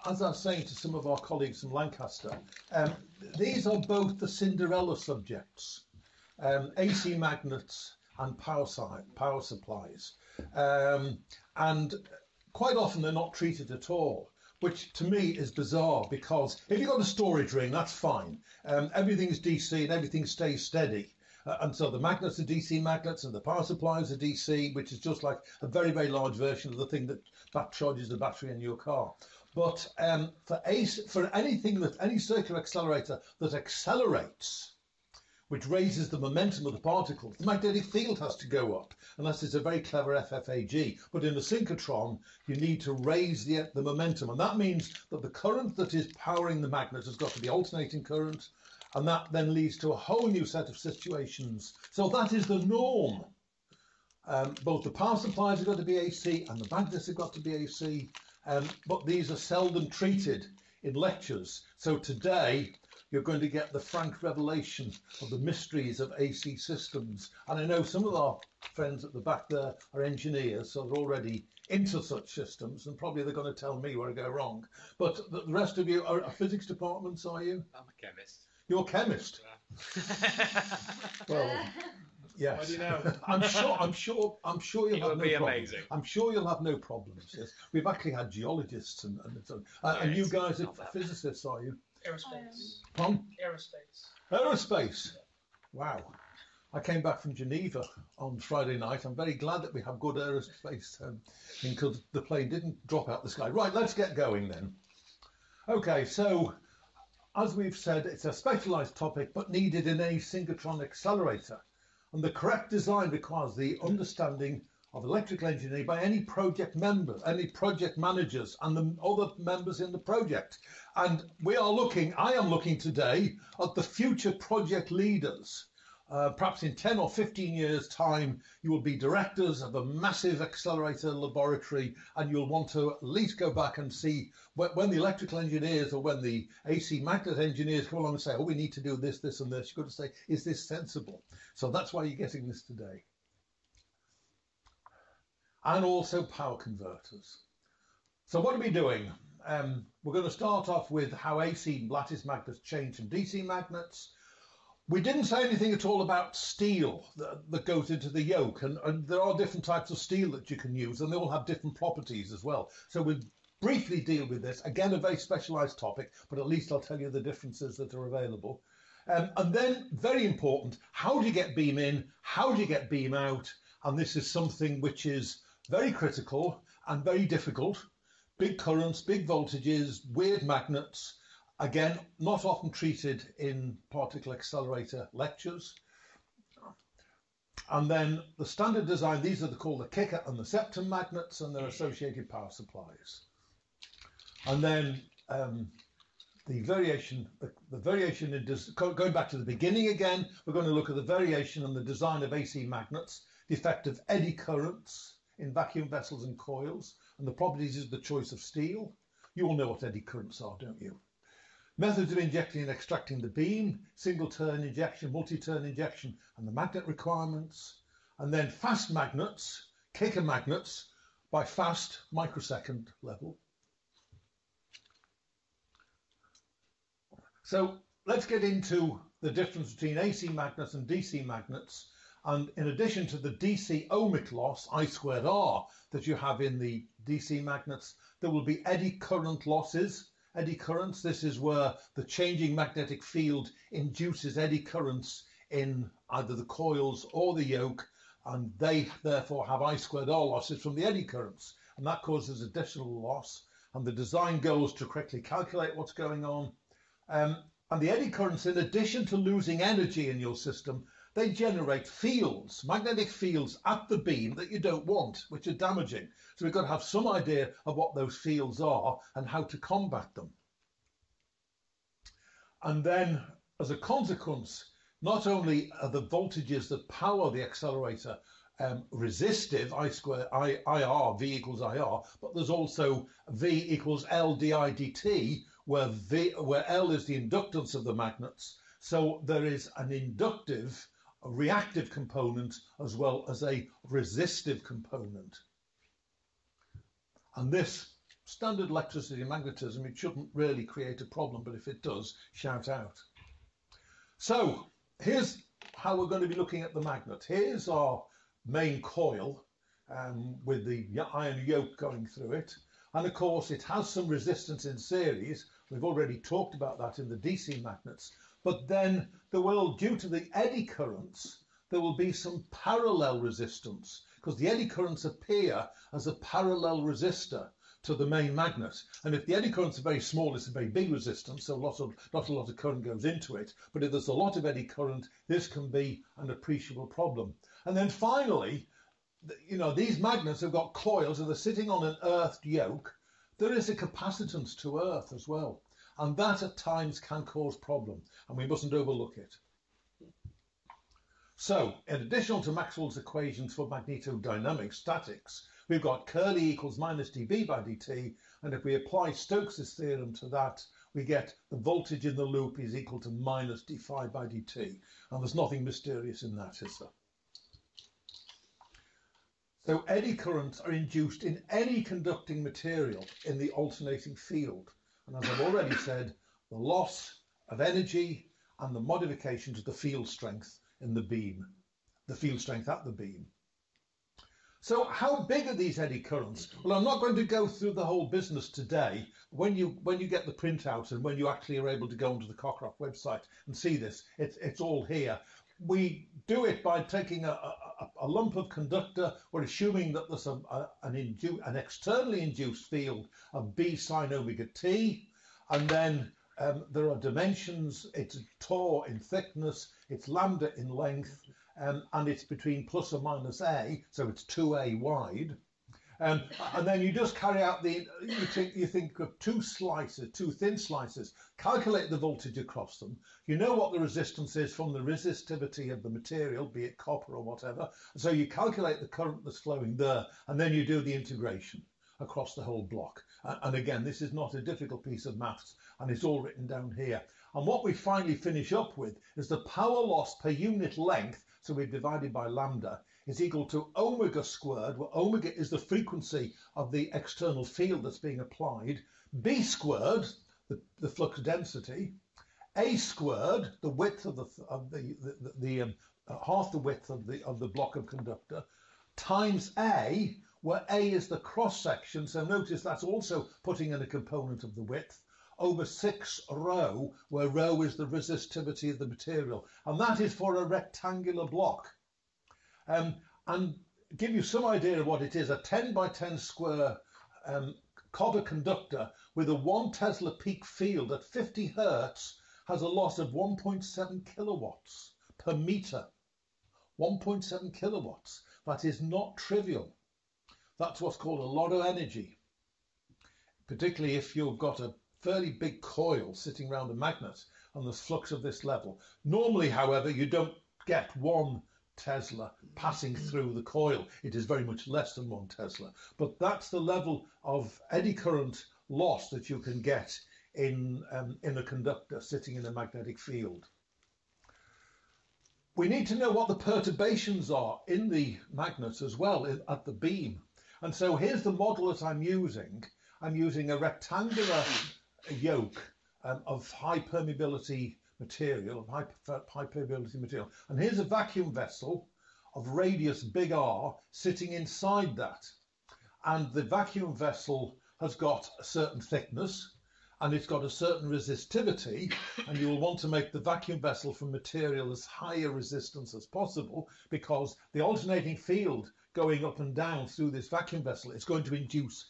as I was saying to some of our colleagues from Lancaster, these are both the Cinderella subjects, AC magnets and power supplies. And quite often they're not treated at all, which to me is bizarre, because if you've got a storage ring, that's fine. Everything's DC and everything stays steady. And so the magnets are DC magnets and the power supplies are DC, which is just like a very, very large version of the thing that charges the battery in your car. But for anything any circular accelerator that accelerates, which raises the momentum of the particles, the magnetic field has to go up, unless it's a very clever FFAG. But in a synchrotron, you need to raise the momentum, and that means that the current that is powering the magnet has got to be alternating current, and that then leads to a whole new set of situations. So that is the norm. Both the power supplies have got to be AC and the magnets have got to be AC, but these are seldom treated in lectures. So today you're going to get the frank revelation of the mysteries of AC systems. And I know some of our friends at the back there are engineers, so they're already into such systems, and probably they're going to tell me where I go wrong. But the rest of you are physics departments, are you? I'm a chemist. You're a chemist? Yeah. Well, yes. What do you know? I'm sure you'll have no be problems. amazing. I'm sure you'll have no problems. Yes, we've actually had geologists and you guys are physicists, are you? Aerospace. Pardon? Aerospace. Aerospace. Wow. I came back from Geneva on Friday night. I'm very glad that we have good aerospace because the plane didn't drop out the sky. Right, let's get going then. Okay, so as we've said, it's a specialised topic but needed in any synchrotron accelerator. And the correct design requires the understanding of electrical engineering by any project member, any project managers and the other members in the project. And I am looking today at the future project leaders. Perhaps in 10 or 15 years' time, you will be directors of a massive accelerator laboratory, and you'll want to at least go back and see when the electrical engineers or when the AC magnet engineers come along and say, oh, we need to do this, this and this. You've got to say, is this sensible? So that's why you're getting this today. And also power converters. So what are we doing? We're going to start off with how AC lattice magnets change from DC magnets. We didn't say anything at all about steel that goes into the yoke, and there are different types of steel that you can use, and they all have different properties as well. So we'll briefly deal with this. Again, a very specialised topic, but at least I'll tell you the differences that are available. And then, very important, how do you get beam in? How do you get beam out? And this is something which is very critical and very difficult. Big currents, big voltages, weird magnets. Again, not often treated in particle accelerator lectures. And then the standard design, these are called the kicker and the septum magnets and their associated power supplies. And then the variation in going back to the beginning again, we're going to look at the variation in the design of AC magnets, the effect of eddy currents in vacuum vessels and coils, and the properties of the choice of steel. You all know what eddy currents are, don't you? Methods of injecting and extracting the beam, single-turn injection, multi-turn injection, and the magnet requirements. And then fast magnets, kicker magnets, by fast microsecond level. So let's get into the difference between AC magnets and DC magnets. And in addition to the DC ohmic loss, I squared R, that you have in the DC magnets, there will be eddy current losses. Eddy currents, this is where the changing magnetic field induces eddy currents in either the coils or the yoke, and they therefore have I squared R losses from the eddy currents, and that causes additional loss. And the design goal is to correctly calculate what's going on. And the eddy currents, in addition to losing energy in your system, they generate fields, magnetic fields at the beam that you don't want, which are damaging. So we've got to have some idea of what those fields are and how to combat them. And then, as a consequence, not only are the voltages that power the accelerator resistive, IR, V equals IR, but there's also V equals L di dt, where L is the inductance of the magnets. So there is an inductive, a reactive component as well as a resistive component. And this standard electricity and magnetism, it shouldn't really create a problem, but if it does, shout out. So here's how we're going to be looking at the magnet. Here's our main coil with the iron yoke going through it. And of course, it has some resistance in series. We've already talked about that in the DC magnets. But then there will, due to the eddy currents, there will be some parallel resistance, because the eddy currents appear as a parallel resistor to the main magnet. And if the eddy currents are very small, it's a very big resistance, so not a lot of current goes into it. But if there's a lot of eddy current, this can be an appreciable problem. And then finally, you know, these magnets have got coils, and they're sitting on an earthed yoke. There is a capacitance to earth as well, and that at times can cause problem, and we mustn't overlook it. So, in addition to Maxwell's equations for magnetodynamic statics, we've got curl E equals minus dB by dt, and if we apply Stokes' theorem to that, we get the voltage in the loop is equal to minus d phi by dt, and there's nothing mysterious in that, is there? So eddy currents are induced in any conducting material in the alternating field. And as I've already said, the loss of energy and the modification to the field strength in the beam, the field strength at the beam. So how big are these eddy currents? Well, I'm not going to go through the whole business today. When you get the printout and when you actually are able to go onto the Cockcroft website and see this, it's all here. We do it by taking a lump of conductor. We're assuming that there's an externally induced field of B sine omega t, and then there are dimensions. It's tau in thickness, it's lambda in length, and it's between plus or minus a, so it's 2a wide. And then you just carry out you think of two thin slices, calculate the voltage across them. You know what the resistance is from the resistivity of the material, be it copper or whatever. So you calculate the current that's flowing there, and then you do the integration across the whole block. And again, this is not a difficult piece of maths, and it's all written down here. And what we finally finish up with is the power loss per unit length, so we've divided by lambda, is equal to omega squared, where omega is the frequency of the external field that's being applied, b squared, the flux density, a squared, the width of half the width of the block of conductor, times a, where a is the cross section. So notice that's also putting in a component of the width, over 6 rho, where rho is the resistivity of the material, and that is for a rectangular block. And give you some idea of what it is, a 10 by 10 square copper conductor with a 1 Tesla peak field at 50 Hertz has a loss of 1.7 kilowatts per meter. 1.7 kilowatts. That is not trivial. That's what's called a lot of energy, particularly if you've got a fairly big coil sitting around a magnet and there's flux of this level. Normally, however, you don't get 1 Tesla passing through the coil. It is very much less than 1 Tesla, but that's the level of eddy current loss that you can get in a conductor sitting in a magnetic field. We need to know what the perturbations are in the magnet as well at the beam. And so here's the model that I'm using. I'm using a rectangular yoke of high permeability material, and here's a vacuum vessel of radius big R sitting inside that, and the vacuum vessel has got a certain thickness and it's got a certain resistivity, and you will want to make the vacuum vessel from material as high a resistance as possible, because the alternating field going up and down through this vacuum vessel is going to induce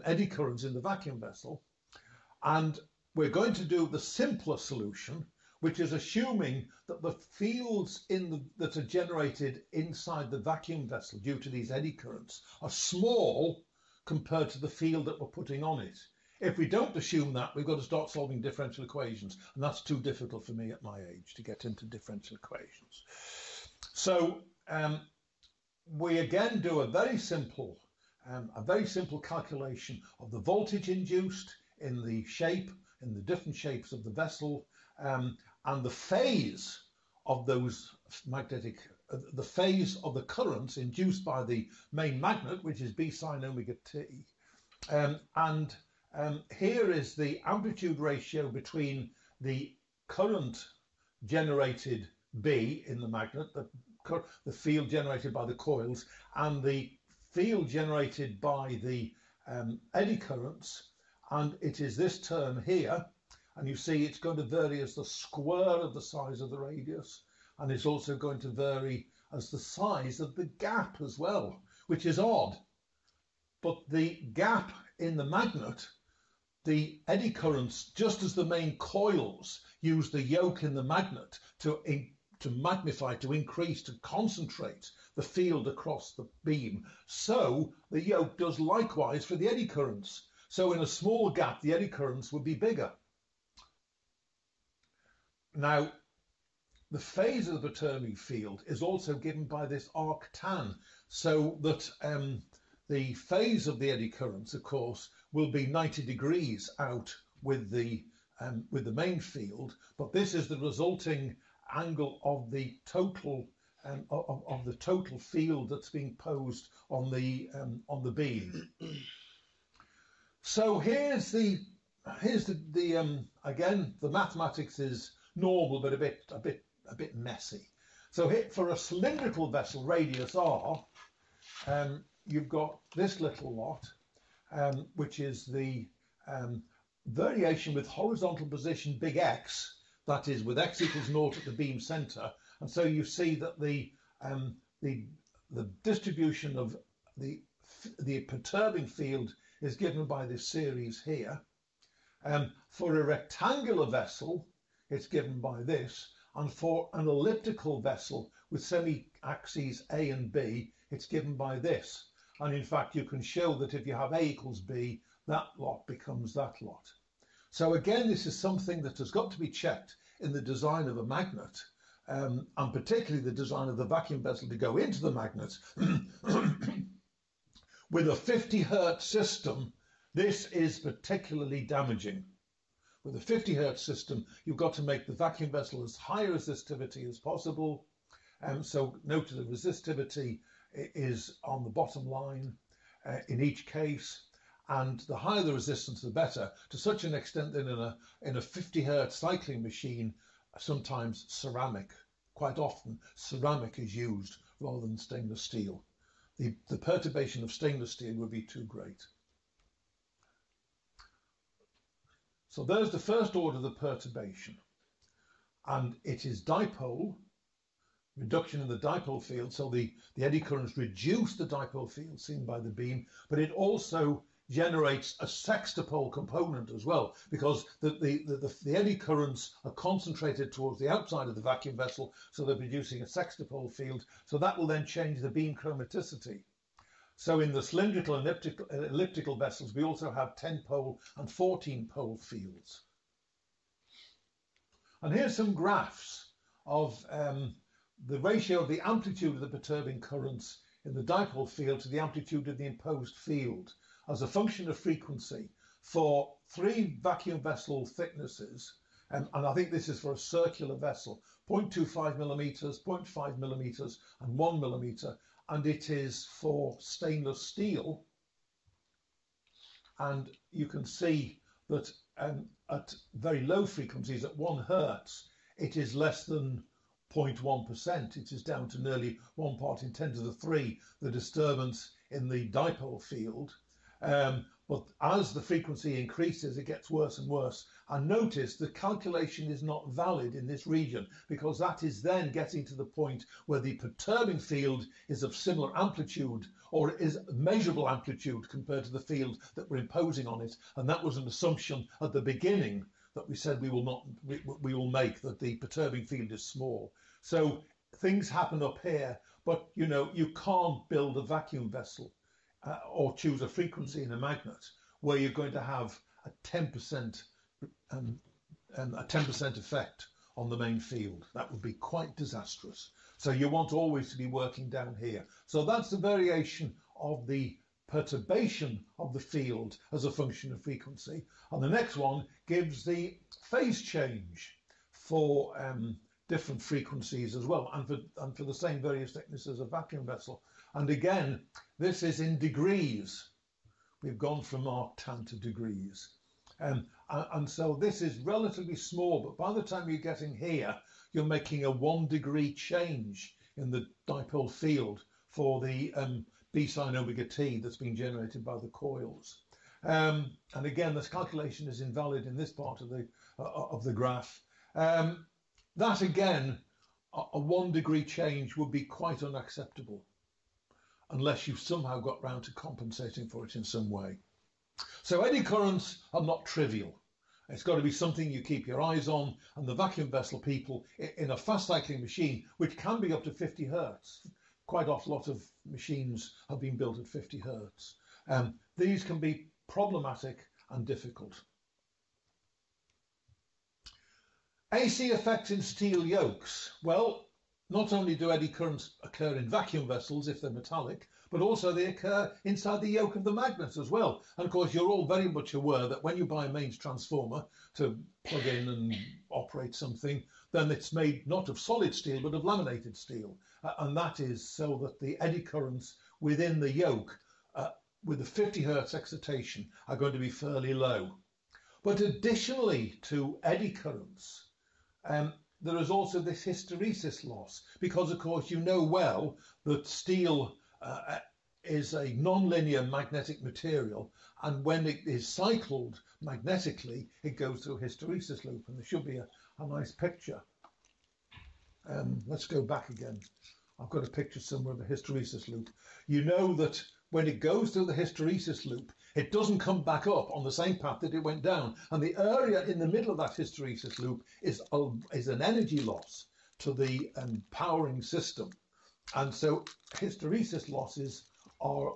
eddy currents in the vacuum vessel. And we're going to do the simpler solution, which is assuming that the fields that are generated inside the vacuum vessel due to these eddy currents are small compared to the field that we're putting on it. If we don't assume that, we've got to start solving differential equations, and that's too difficult for me at my age to get into differential equations. So we again do a very simple calculation of the voltage induced in the different shapes of the vessel, and the phase of those the phase of the currents induced by the main magnet, which is B sine omega t, Here is the amplitude ratio between the current generated B in the magnet, the field generated by the coils, and the field generated by the eddy currents, and it is this term here, and you see it's going to vary as the square of the size of the radius, and it's also going to vary as the size of the gap as well, which is odd. But the gap in the magnet, the eddy currents, just as the main coils use the yoke in the magnet to magnify, to increase, to concentrate the field across the beam, so the yoke does likewise for the eddy currents. So in a small gap, the eddy currents would be bigger. Now, the phase of the perturbing field is also given by this arctan, so that the phase of the eddy currents, of course, will be 90 degrees out with the main field, but this is the resulting angle of the total field that's being posed on the beam. So here's the again, the mathematics is normal but a bit messy. So here, for a cylindrical vessel radius r, you've got this little lot, which is the variation with horizontal position big X, that is with x equals 0 at the beam center, and so you see that the distribution of the perturbing field is given by this series here. For a rectangular vessel, it's given by this, and for an elliptical vessel with semi-axes A and B, it's given by this. And in fact, you can show that if you have A equals B, that lot becomes that lot. So again, this is something that has got to be checked in the design of a magnet, and particularly the design of the vacuum vessel to go into the magnet. With a 50 Hertz system, this is particularly damaging. With a 50 Hertz system, you've got to make the vacuum vessel as high resistivity as possible. So note that the resistivity is on the bottom line in each case, and the higher the resistance, the better, to such an extent that in a 50 Hertz cycling machine, sometimes ceramic, quite often ceramic is used rather than stainless steel. The perturbation of stainless steel would be too great. So there's the first order of the perturbation, and it is dipole, reduction in the dipole field, so the eddy currents reduce the dipole field seen by the beam, but it also generates a sextupole component as well, because the eddy currents are concentrated towards the outside of the vacuum vessel, so they're producing a sextupole field, so that will then change the beam chromaticity. So in the cylindrical and elliptical vessels, we also have 10-pole and 14-pole fields. And here's some graphs of the ratio of the amplitude of the perturbing currents in the dipole field to the amplitude of the imposed field as a function of frequency for 3 vacuum vessel thicknesses, and I think this is for a circular vessel, 0.25 millimeters, 0.5 millimeters, and 1 millimeter, and it is for stainless steel. And you can see that at very low frequencies, at 1 Hertz, it is less than 0.1%. It is down to nearly 1 part in 10 to the 3, the disturbance in the dipole field. But as the frequency increases, it gets worse and worse. And notice the calculation is not valid in this region, because that is then getting to the point where the perturbing field is of similar amplitude, or is measurable amplitude compared to the field that we're imposing on it. And that was an assumption at the beginning that we said we will make, that the perturbing field is small. So things happen up here, but you know, you can't build a vacuum vessel or choose a frequency in a magnet where you're going to have a 10% effect on the main field. That would be quite disastrous. So you want always to be working down here. So that's the variation of the perturbation of the field as a function of frequency. And the next one gives the phase change for different frequencies as well, and for the same various thicknesses of vacuum vessel. And again, this is in degrees, We've gone from arctan to degrees. And so this is relatively small, but by the time you're getting here, you're making a 1 degree change in the dipole field for the B sine omega t that's being generated by the coils. And again, this calculation is invalid in this part of the graph. That again, a 1 degree change would be quite unacceptable unless you've somehow got round to compensating for it in some way. So eddy currents are not trivial. It's got to be something you keep your eyes on, and the vacuum vessel people in a fast cycling machine, which can be up to 50 hertz, quite a lot of machines have been built at 50 hertz. These can be problematic and difficult. AC effects in steel yokes. Well, not only do eddy currents occur in vacuum vessels if they're metallic, but also they occur inside the yoke of the magnet as well. And of course, you're all very much aware that when you buy a mains transformer to plug in and operate something, then it's made not of solid steel, but of laminated steel. And that is so that the eddy currents within the yoke with the 50 hertz excitation are going to be fairly low. But additionally to eddy currents, there is also this hysteresis loss, because of course you know well that steel is a non-linear magnetic material, and when it is cycled magnetically it goes through a hysteresis loop, and there should be a nice picture. Let's go back again. I've got a picture somewhere of a hysteresis loop. You know that when it goes through the hysteresis loop, it doesn't come back up on the same path that it went down. And the area in the middle of that hysteresis loop is an energy loss to the powering system. And so hysteresis losses are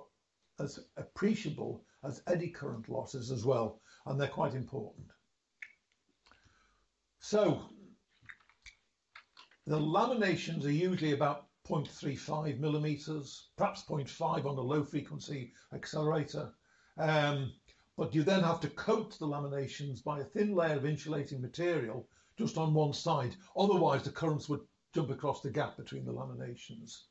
as appreciable as eddy current losses as well. And they're quite important. So the laminations are usually about 0.35 millimeters, perhaps 0.5 on a low frequency accelerator. But you then have to coat the laminations by a thin layer of insulating material just on one side. Otherwise, the currents would jump across the gap between the laminations.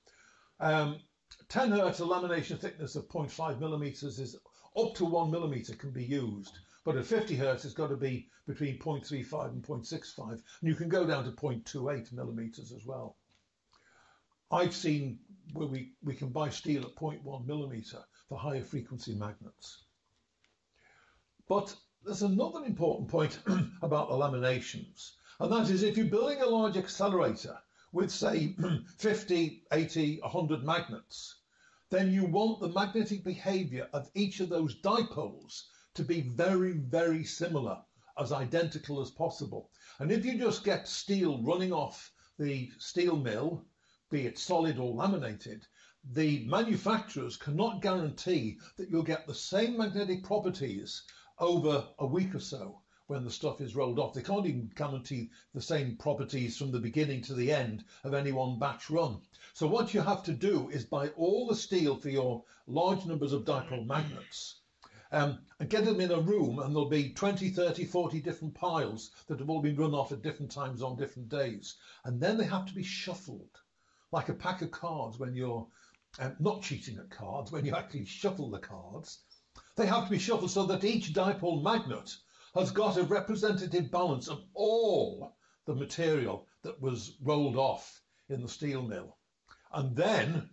10 hertz, a lamination thickness of 0.5 millimeters is up to 1 millimeter can be used. But at 50 hertz, it's got to be between 0.35 and 0.65. And you can go down to 0.28 millimeters as well. I've seen where we can buy steel at 0.1 millimeter for higher frequency magnets. But there's another important point about the laminations, and that is if you're building a large accelerator with, say, 50, 80, 100 magnets, then you want the magnetic behaviour of each of those dipoles to be very, very similar, as identical as possible. And if you just get steel running off the steel mill, be it solid or laminated, the manufacturers cannot guarantee that you'll get the same magnetic properties over a week or so when the stuff is rolled off. They can't even guarantee the same properties from the beginning to the end of any one batch run. So what you have to do is buy all the steel for your large numbers of dipole magnets and get them in a room, and there'll be 20, 30, 40 different piles that have all been run off at different times on different days. And then they have to be shuffled like a pack of cards when you're not cheating at cards, when you actually shuffle the cards. They have to be shuffled so that each dipole magnet has got a representative balance of all the material that was rolled off in the steel mill. And then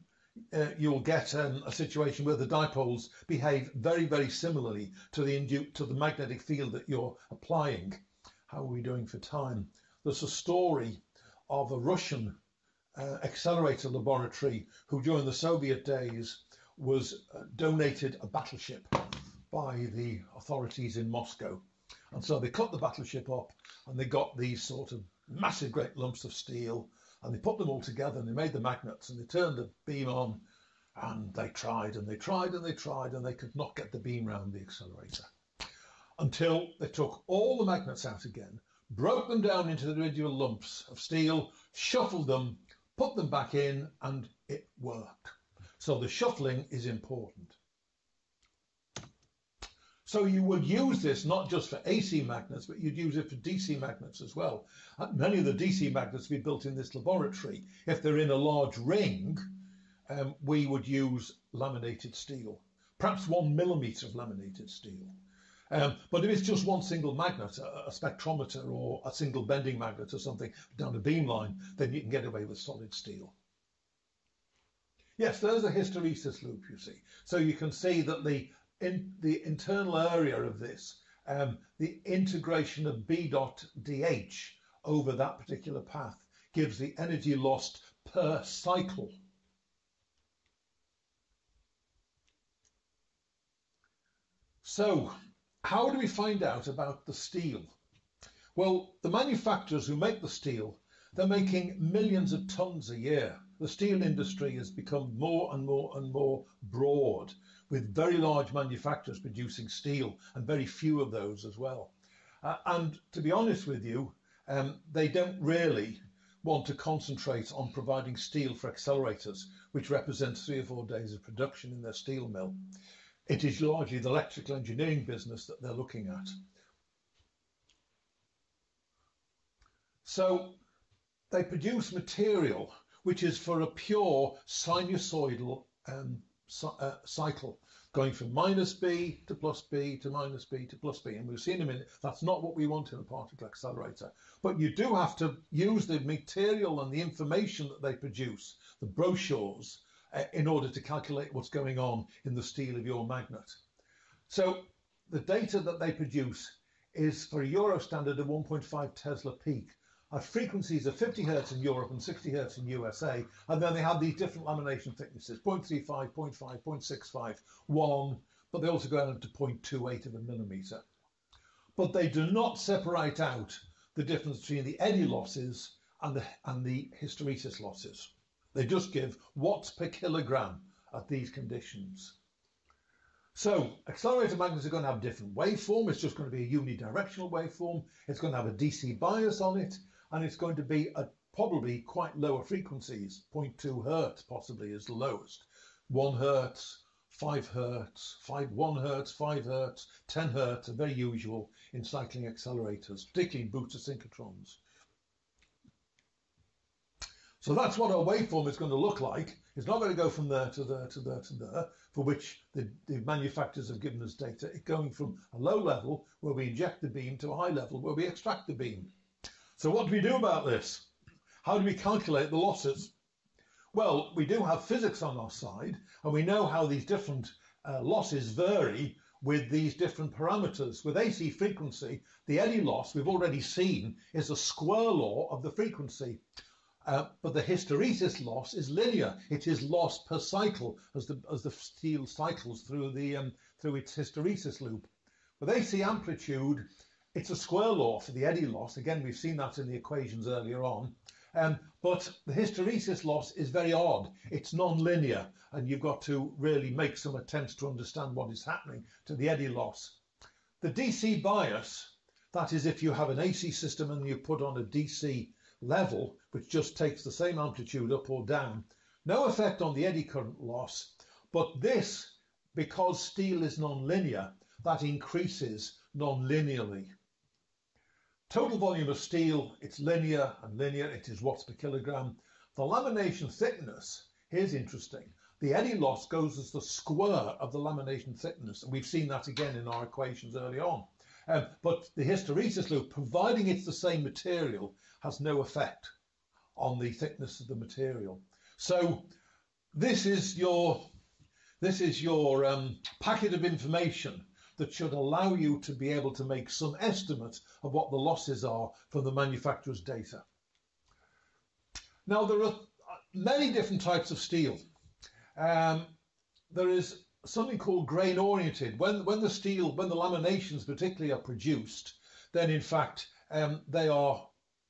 you'll get a situation where the dipoles behave very, very similarly to the magnetic field that you're applying. How are we doing for time? There's a story of a Russian accelerator laboratory who during the Soviet days was donated a battleship by the authorities in Moscow. And so they cut the battleship up and they got these sort of massive great lumps of steel and they put them all together and they made the magnets and they turned the beam on, and they tried and they tried and they tried and they could not get the beam round the accelerator until they took all the magnets out again, broke them down into the individual lumps of steel, shuffled them, put them back in, and it worked. So the shuffling is important. So you would use this not just for AC magnets, but you'd use it for DC magnets as well. And many of the DC magnets we built in this laboratory, if they're in a large ring, we would use laminated steel. perhaps 1 millimetre of laminated steel. But if it's just one single magnet, a spectrometer or a single bending magnet or something down a beam line, then you can get away with solid steel. Yes, there's a hysteresis loop, you see. So you can see that the internal area of this, the integration of B dot dH over that particular path gives the energy lost per cycle. So, how do we find out about the steel? Well, the manufacturers who make the steel, they're making millions of tons a year. The steel industry has become more and more and more broad, with very large manufacturers producing steel and very few of those as well. And to be honest with you, they don't really want to concentrate on providing steel for accelerators, which represents 3 or 4 days of production in their steel mill. It is largely the electrical engineering business that they're looking at. So they produce material which is for a pure sinusoidal cycle, going from minus B to plus B to minus B to plus B. And we'll see in a minute, that's not what we want in a particle accelerator. But you do have to use the material and the information that they produce, the brochures, in order to calculate what's going on in the steel of your magnet. So the data that they produce is for a Euro standard of 1.5 Tesla peak at frequencies of 50 Hertz in Europe and 60 Hertz in USA. And then they have these different lamination thicknesses, 0.35, 0.5, 0.65, 1, but they also go down to 0.28 of a millimetre. But they do not separate out the difference between the eddy losses and the hysteresis losses. They just give watts per kilogram at these conditions. So accelerator magnets are going to have a different waveform. It's just going to be a unidirectional waveform. It's going to have a DC bias on it, and it's going to be at probably quite lower frequencies. 0.2 Hertz possibly is the lowest. 1 Hertz, 5 Hertz, 1 Hertz, 5 Hertz, 10 Hertz are very usual in cycling accelerators, particularly in booster synchrotrons. So that's what our waveform is going to look like. It's not going to go from there to there to there to there, for which the manufacturers have given us data. It's going from a low level where we inject the beam to a high level where we extract the beam. So what do we do about this? How do we calculate the losses? Well, we do have physics on our side, and we know how these different losses vary with these different parameters. With AC frequency, the eddy loss we've already seen is a square law of the frequency. But the hysteresis loss is linear. It is loss per cycle as the steel cycles through its hysteresis loop. With AC amplitude, it's a square law for the eddy loss. Again, we've seen that in the equations earlier on. But the hysteresis loss is very odd. It's non-linear, and you've got to really make some attempts to understand what is happening to the eddy loss. The DC bias, that is if you have an AC system and you put on a DC level, which just takes the same amplitude up or down, no effect on the eddy current loss, but this, because steel is non-linear, that increases non-linearly. Total volume of steel, it's linear and linear, it is watts per kilogram. The lamination thickness, here's interesting, the eddy loss goes as the square of the lamination thickness, and we've seen that again in our equations early on. But the hysteresis loop, providing it's the same material, has no effect on the thickness of the material. So this is your packet of information that should allow you to be able to make some estimate of what the losses are from the manufacturer's data. Now, there are many different types of steel. There is something called grain oriented. When the laminations particularly are produced, then in fact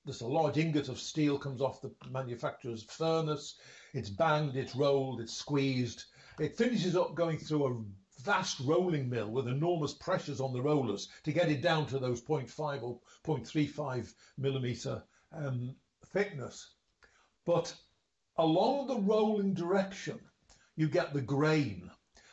there's a large ingot of steel comes off the manufacturer's furnace. It's banged, it's rolled, it's squeezed. It finishes up going through a vast rolling mill with enormous pressures on the rollers to get it down to those 0.5 or 0.35 millimeter thickness. But along the rolling direction, you get the grain.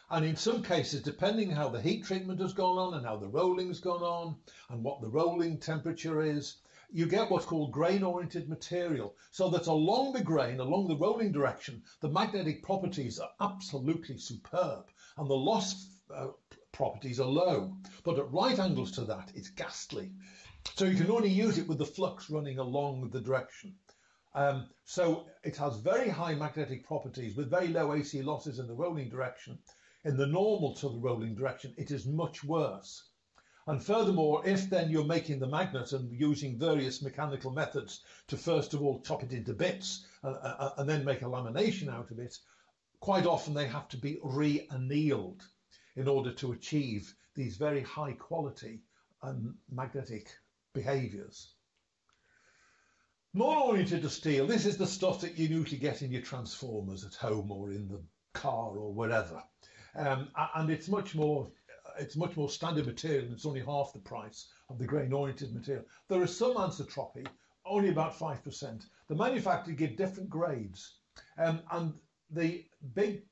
And in some cases, depending how the heat treatment has gone on and how the rolling's gone on and what the rolling temperature is, you get what's called grain-oriented material, so that along the grain, along the rolling direction, the magnetic properties are absolutely superb, and the loss properties are low. But at right angles to that, it's ghastly. So you can only use it with the flux running along the direction. So it has very high magnetic properties with very low AC losses in the rolling direction. In the normal to the rolling direction, it is much worse. And furthermore, if then you're making the magnet and using various mechanical methods to first of all chop it into bits and then make a lamination out of it, quite often they have to be re-annealed in order to achieve these very high quality magnetic behaviours. Non-oriented to steel, this is the stuff that you usually get in your transformers at home or in the car or wherever. And it's much more standard material, and it's only half the price of the grain-oriented material. There is some anisotropy, only about 5%. The manufacturers give different grades, and the big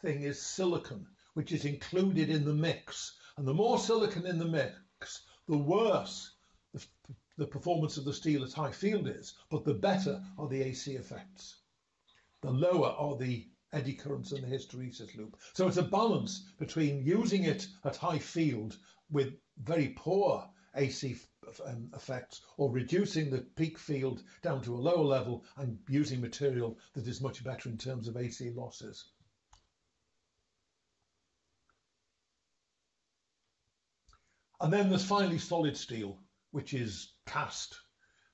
thing is silicon, which is included in the mix. And the more silicon in the mix, the worse the performance of the steel at high field is, but the better are the AC effects. The lower are the eddy currents and the hysteresis loop. So it's a balance between using it at high field with very poor AC effects, or reducing the peak field down to a lower level and using material that is much better in terms of AC losses. And then there's finally solid steel, which is cast,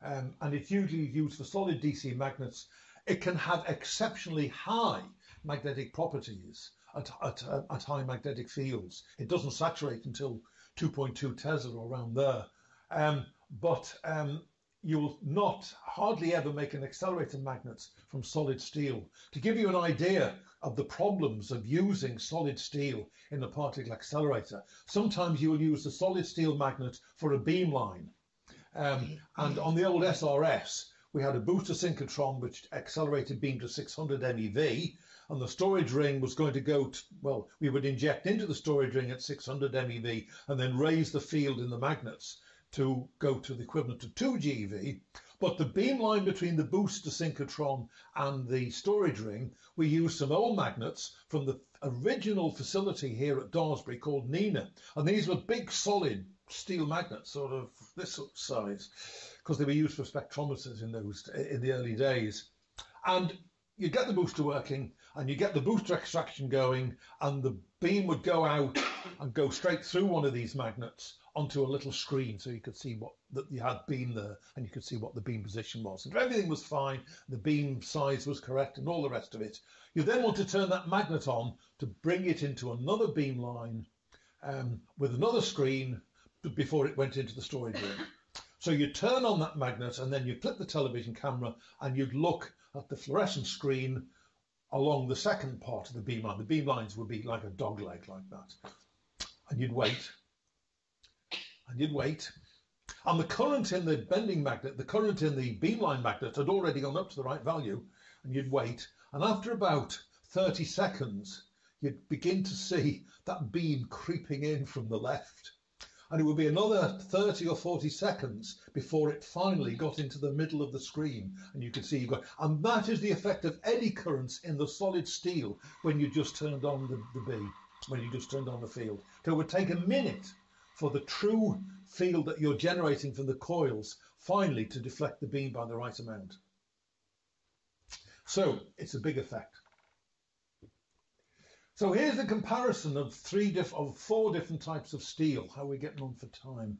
and it's usually used for solid DC magnets. It can have exceptionally high magnetic properties at high magnetic fields. It doesn't saturate until 2.2 Tesla or around there. But you will not hardly ever make an accelerator magnet from solid steel. To give you an idea of the problems of using solid steel in a particle accelerator, sometimes you will use the solid steel magnet for a beamline. And on the old SRS, we had a booster synchrotron which accelerated beam to 600 MeV, and the storage ring was going to go to, well, we would inject into the storage ring at 600 MeV and then raise the field in the magnets to go to the equivalent of 2 GeV. But the beamline between the booster synchrotron and the storage ring, we used some old magnets from the original facility here at Daresbury called Nina. And these were big solid steel magnets, sort of this size, because they were used for spectrometers in the early days. And you get the booster working and you get the booster extraction going, and the beam would go out and go straight through one of these magnets onto a little screen, so you could see what that you had beam there, and you could see what the beam position was. And if everything was fine, the beam size was correct and all the rest of it, you then want to turn that magnet on to bring it into another beam line with another screen before it went into the storage room. So you turn on that magnet and then you flip the television camera and you'd look at the fluorescent screen along the second part of the beam line. The beam lines would be like a dog leg like that. And you'd wait. And you'd wait. And the current in the bending magnet, the current in the beamline magnet had already gone up to the right value, and you'd wait. And after about 30 seconds, you'd begin to see that beam creeping in from the left. And it would be another 30 or 40 seconds before it finally got into the middle of the screen, and you could see you got. And that is the effect of eddy currents in the solid steel when you just turned on the beam, when you just turned on the field. So it would take a minute for the true field that you're generating from the coils finally to deflect the beam by the right amount. So it's a big effect. So here's the comparison of four different types of steel. How are we getting on for time?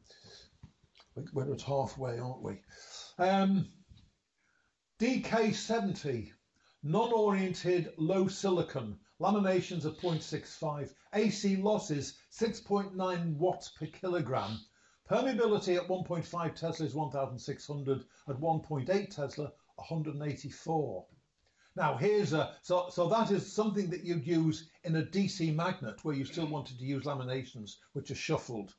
We're at halfway, aren't we? DK70, non-oriented, low silicon, laminations of 0.65, AC losses 6.9 watts per kilogram, permeability at 1.5 Tesla is 1,600, at 1.8 Tesla 184. Now here's so that is something that you'd use in a DC magnet where you still wanted to use laminations which are shuffled.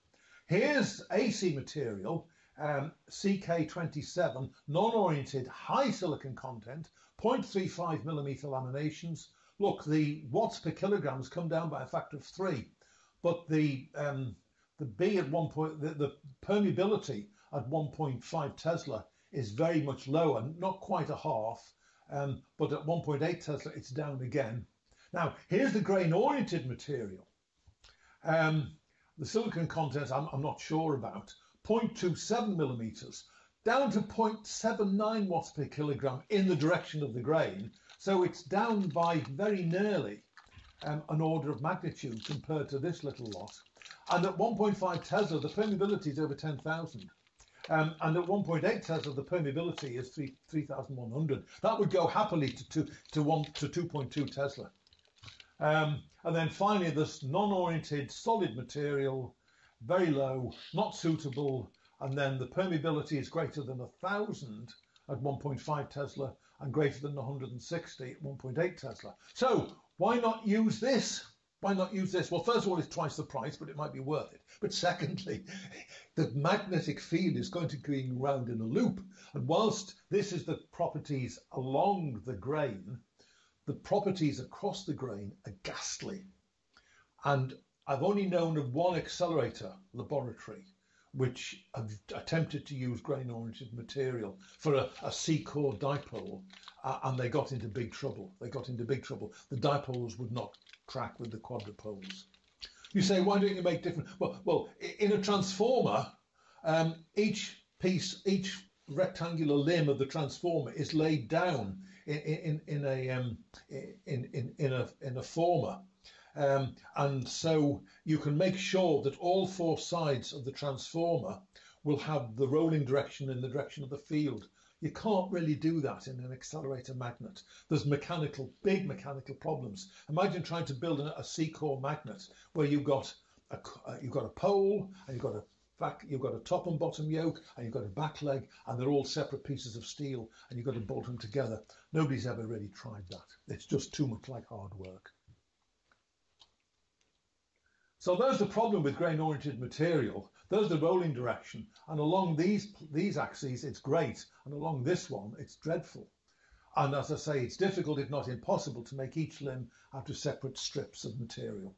Here's AC material, CK27, non-oriented, high silicon content, 0.35 millimeter laminations. Look, the watts per kilogram has come down by a factor of 3, but the B at 1 point, the permeability at 1.5 Tesla is very much lower, not quite a half, but at 1.8 Tesla it's down again. Now here's the grain-oriented material. The silicon content I'm not sure about, 0.27 millimeters, down to 0.79 watts per kilogram in the direction of the grain. So it's down by very nearly an order of magnitude compared to this little lot. And at 1.5 Tesla, the permeability is over 10,000. And at 1.8 Tesla, the permeability is 3,100. That would go happily to 2.2 Tesla. And then finally, this non-oriented solid material, very low, not suitable, and then the permeability is greater than 1,000 at 1.5 Tesla and greater than 160 at 1.8 Tesla. So why not use this? Why not use this? Well, first of all, it's twice the price, but it might be worth it. But secondly, the magnetic field is going to be going round in a loop. And whilst this is the properties along the grain, the properties across the grain are ghastly. And I've only known of one accelerator laboratory which have attempted to use grain-oriented material for a C-core dipole, and they got into big trouble. The dipoles would not track with the quadrupoles. You say, why don't you make different? Well, in a transformer, each rectangular limb of the transformer is laid down in a former. And so you can make sure that all four sides of the transformer will have the rolling direction in the direction of the field. You can't really do that in an accelerator magnet. There's big mechanical problems. Imagine trying to build a C-core magnet where you've got a pole and you've got a top and bottom yoke and you've got a back leg, and they're all separate pieces of steel, and you've got to bolt them together. Nobody's ever really tried that. It's just too much like hard work. So there's the problem with grain-oriented material. There's the rolling direction, and along these axes it's great, and along this one it's dreadful. And as I say, it's difficult, if not impossible, to make each limb out of separate strips of material.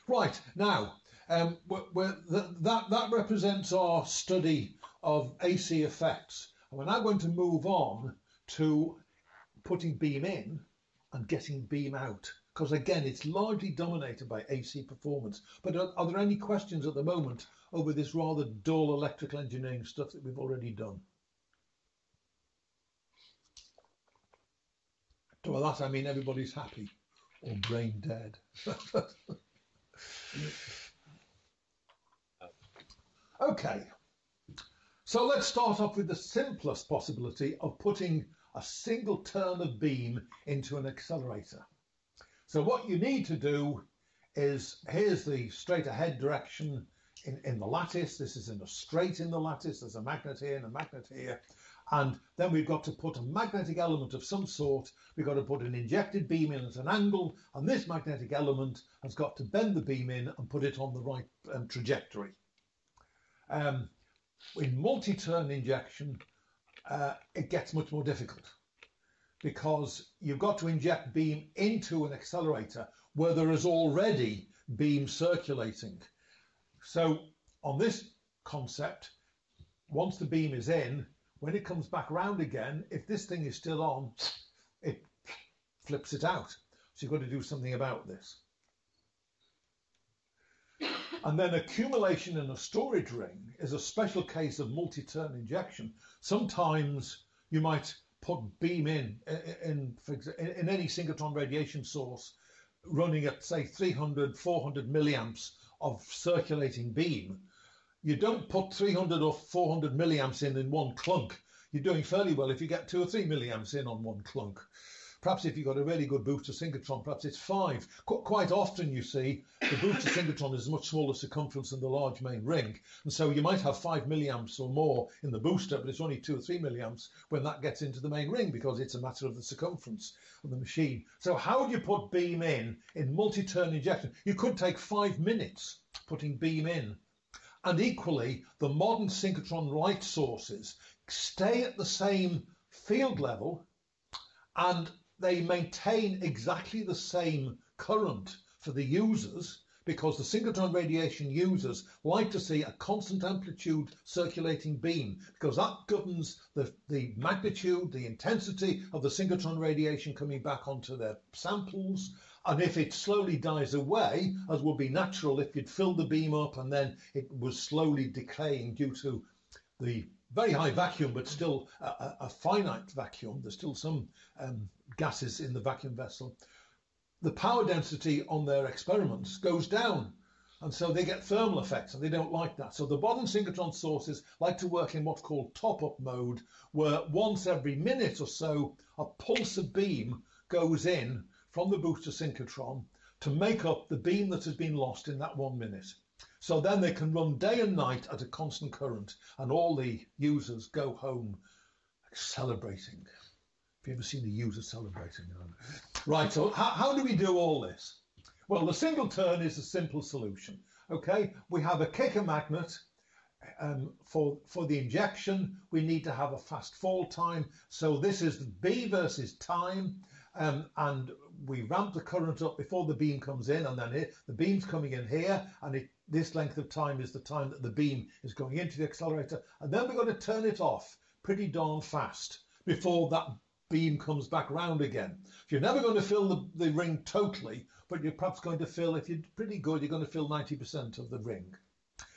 Right, now, that represents our study of AC effects. And we're now going to move on to putting beam in and getting beam out, because again, it's largely dominated by AC performance. But are there any questions at the moment over this rather dull electrical engineering stuff that we've already done? By that I mean everybody's happy or brain dead. Okay, so let's start off with the simplest possibility of putting a single turn of beam into an accelerator. So what you need to do is, here's the straight ahead direction in the lattice. This is in a straight in the lattice. There's a magnet here and a magnet here. And then we've got to put a magnetic element of some sort. We've got to put an injected beam in at an angle, and this magnetic element has got to bend the beam in and put it on the right trajectory. In multi-turn injection, it gets much more difficult, because you've got to inject beam into an accelerator where there is already beam circulating. So on this concept, once the beam is in, when it comes back round again, if this thing is still on, it flips it out. So you've got to do something about this. And then accumulation in a storage ring is a special case of multi-turn injection. Sometimes you might put beam in any singleturn radiation source running at, say, 300, 400 milliamps of circulating beam. You don't put 300 or 400 milliamps in one clunk. You're doing fairly well if you get 2 or 3 milliamps in on one clunk. Perhaps if you've got a really good booster synchrotron, perhaps it's 5. Quite often, you see, the booster synchrotron is a much smaller circumference than the large main ring. And so you might have 5 milliamps or more in the booster, but it's only 2 or 3 milliamps when that gets into the main ring, because it's a matter of the circumference of the machine. So how do you put beam in multi-turn injection? You could take 5 minutes putting beam in. And equally, the modern synchrotron light sources stay at the same field level, and they maintain exactly the same current for the users, because the singleturn radiation users like to see a constant amplitude circulating beam, because that governs the magnitude, the intensity of the singleturn radiation coming back onto their samples. And if it slowly dies away, as would be natural if you'd filled the beam up and then it was slowly decaying due to the very high vacuum, but still a finite vacuum, there's still some gases in the vacuum vessel, the power density on their experiments goes down. And so they get thermal effects, and they don't like that. So the modern synchrotron sources like to work in what's called top-up mode, where once every minute or so, a pulsar beam goes in from the booster synchrotron to make up the beam that has been lost in that 1 minute. So then they can run day and night at a constant current, and all the users go home celebrating. Have you ever seen the users celebrating? Right, so how do we do all this? Well, the singleturn is a simple solution. Okay, we have a kicker magnet. For the injection, we need to have a fast fall time. So this is B versus time, and we ramp the current up before the beam comes in, and then here, the beam's coming in here, and this length of time is the time that the beam is going into the accelerator, and then we're going to turn it off pretty darn fast before that beam comes back round again. You're never going to fill the ring totally, but you're perhaps going to fill, if you're pretty good, you're going to fill 90% of the ring.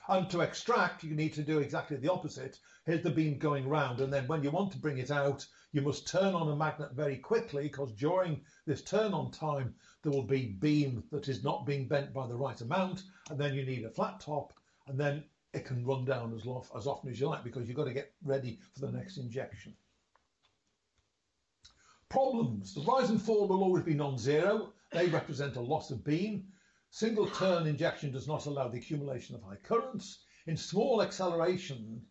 And to extract, you need to do exactly the opposite. Here's the beam going round, and then when you want to bring it out, you must turn on a magnet very quickly, because during this turn on time, there will be beam that is not being bent by the right amount, and then you need a flat top, and then it can run down as often as you like, because you've got to get ready for the next injection. Problems. The rise and fall will always be non-zero. They represent a loss of beam. Single turn injection does not allow the accumulation of high currents. In small accelerators,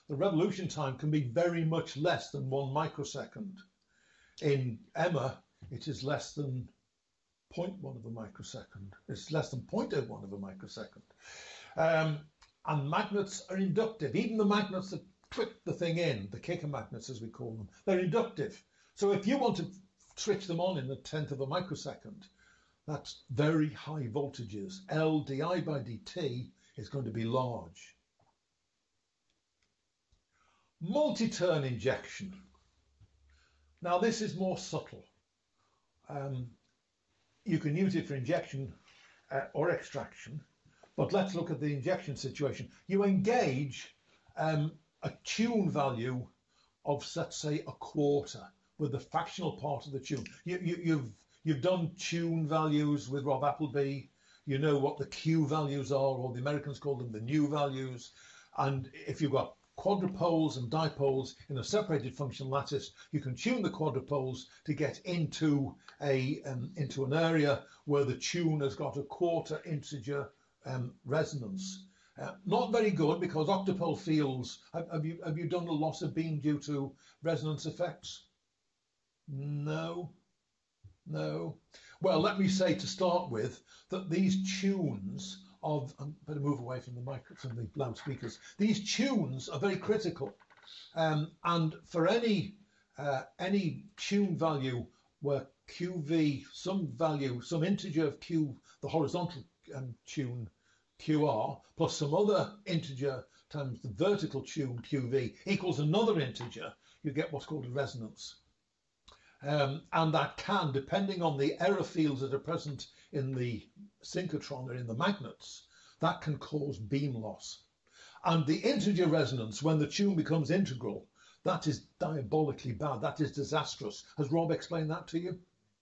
the revolution time can be very much less than 1 microsecond. In EMA, it is less than 0.1 of a microsecond. It's less than 0.01 of a microsecond. And magnets are inductive. Even the magnets that click the thing in, the kicker magnets as we call them, they're inductive. So if you want to switch them on in a 1/10 of a microsecond, that's very high voltages. L di by dt is going to be large. Multiturn injection. Now this is more subtle. You can use it for injection or extraction, but let's look at the injection situation. You engage a tune value of, let's say, 1/4 with the fractional part of the tune. You've done tune values with Rob Appleby. You know what the Q values are, or the Americans call them the nu values. And if you've got quadrupoles and dipoles in a separated function lattice, you can tune the quadrupoles to get into an area where the tune has got a 1/4 integer resonance. Not very good, because octopole fields, have you done a loss of beam due to resonance effects? No. Well, let me say to start with that these tunes of, I better move away from the microphones and the loudspeakers. These tunes are very critical, and for any tune value where QV, some integer of Q, the horizontal tune QR, plus some other integer times the vertical tune QV equals another integer, you get what's called a resonance. And that can, depending on the error fields that are present in the synchrotron or in the magnets, that can cause beam loss. And the integer resonance, when the tune becomes integral, that is diabolically bad. That is disastrous. Has Rob explained that to you?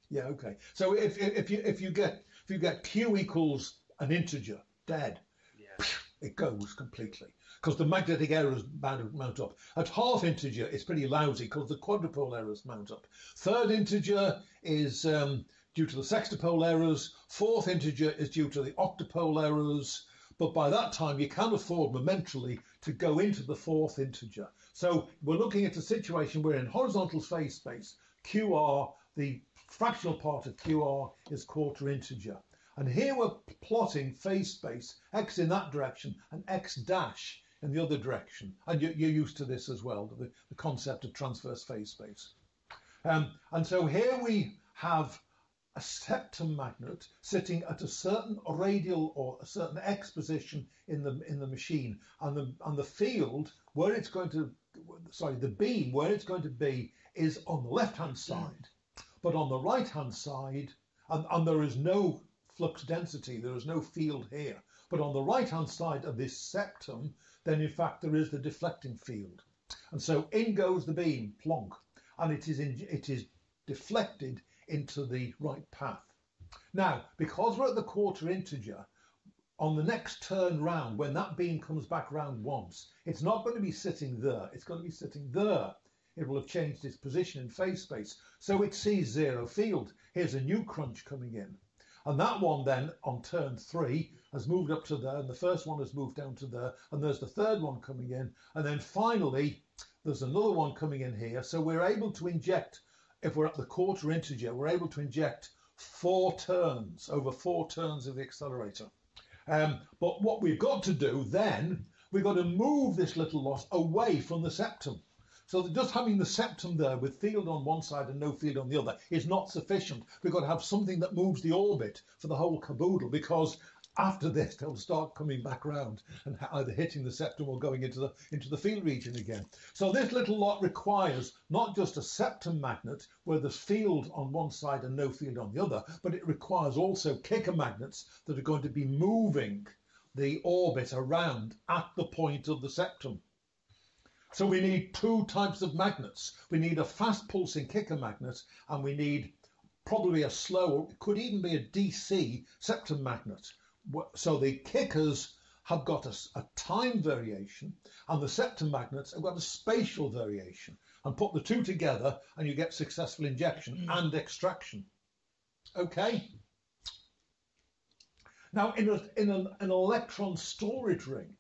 Yeah, okay. So if you get Q equals an integer, dead, yeah, it goes completely, because the magnetic errors mount up. At half integer, it's pretty lousy, because the quadrupole errors mount up. Third integer is due to the sextupole errors. Fourth integer is due to the octupole errors. But by that time, you can afford momentarily to go into the fourth integer. So we're looking at a situation where in horizontal phase space, QR, the fractional part of QR is 1/4 integer. And here we're plotting phase space, x in that direction and x dash in the other direction. And you're used to this as well, the concept of transverse phase space. And so here we have a septum magnet sitting at a certain radial or a certain X position in the machine, and the field where it's going to, sorry, the beam where it's going to be is on the left hand side, but on the right hand side, and there is no flux density, there is no field here, but on the right hand side of this septum, then in fact there is the deflecting field, and so in goes the beam, plonk, and it is deflected into the right path. Now, because we're at the quarter integer, on the next turn round, when that beam comes back round once, it's not going to be sitting there, it's going to be sitting there. It will have changed its position in phase space, so it sees zero field. Here's a new crunch coming in, and that one then on turn 3 has moved up to there, and the first one has moved down to there, and there's the third one coming in, and then finally there's another one coming in here. So we're able to inject, if we're at the quarter integer, we're able to inject 4 turns, over 4 turns of the accelerator. But what we've got to do then, we've got to move this little loss away from the septum. So that just having the septum there with field on one side and no field on the other is not sufficient. We've got to have something that moves the orbit for the whole caboodle, because after this they'll start coming back round and either hitting the septum or going into the field region again. So this little lot requires not just a septum magnet where there's field on one side and no field on the other, but it requires also kicker magnets that are going to be moving the orbit around at the point of the septum. So we need 2 types of magnets. We need a fast pulsing kicker magnet, and we need probably a slow, it could even be a DC septum magnet. So the kickers have got a time variation, and the septum magnets have got a spatial variation. And put the 2 together and you get successful injection and extraction. Okay. Now in an electron storage ring,